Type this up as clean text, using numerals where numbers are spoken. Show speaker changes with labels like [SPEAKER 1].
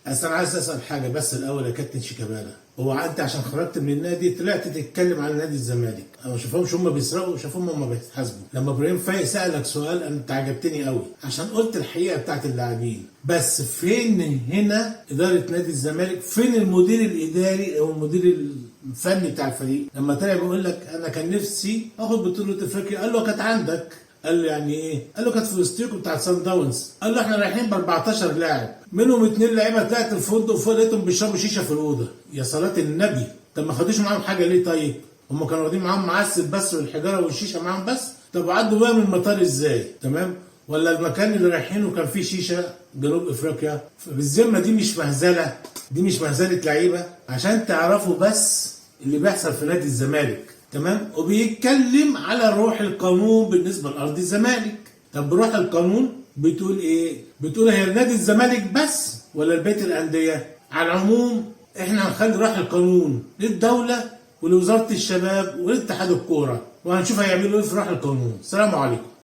[SPEAKER 1] اصل انا عايز اسال حاجه بس الاول يا كابتن شيكابالا. هو انت عشان خرجت من النادي طلعت تتكلم عن نادي الزمالك، انا ما شافهمش هم بيسرقوا، شافهم هم بيتحاسبوا. لما ابراهيم فايق سالك سؤال انت عجبتني قوي عشان قلت الحقيقه بتاعت اللاعبين، بس فين هنا اداره نادي الزمالك؟ فين المدير الاداري او المدير الفني بتاع الفريق؟ لما طلع بيقول لك انا كان نفسي اخد بطوله افريقيا، قال له كانت عندك. قال له يعني ايه؟ قال له كانت في الاستيكو بتاعت سان داونز. قال له احنا رايحين ب 14 لاعب، منهم 2 لعيبه طلعت الفندق فوق لقيتهم بيشربوا شيشه في الاوضه. يا صلاه النبي، طب ما خدوش معاهم حاجه ليه طيب؟ هم كانوا واخدين معاهم معسل بس والحجاره والشيشه معاهم بس؟ طب عدوا بقى من المطار ازاي؟ تمام؟ ولا المكان اللي رايحينه كان فيه شيشه جنوب افريقيا؟ بالذمه دي مش مهزله؟ دي مش مهزله لعيبه؟ عشان تعرفوا بس اللي بيحصل في نادي الزمالك. تمام؟ وبيتكلم على روح القانون بالنسبه لارض الزمالك. طب روح القانون بتقول ايه؟ بتقول هي نادي الزمالك بس ولا لبقيه الانديه؟ على العموم احنا هنخلي روح القانون للدوله ولوزاره الشباب ولاتحاد الكوره، وهنشوف هيعملوا ايه في روح القانون. السلام عليكم.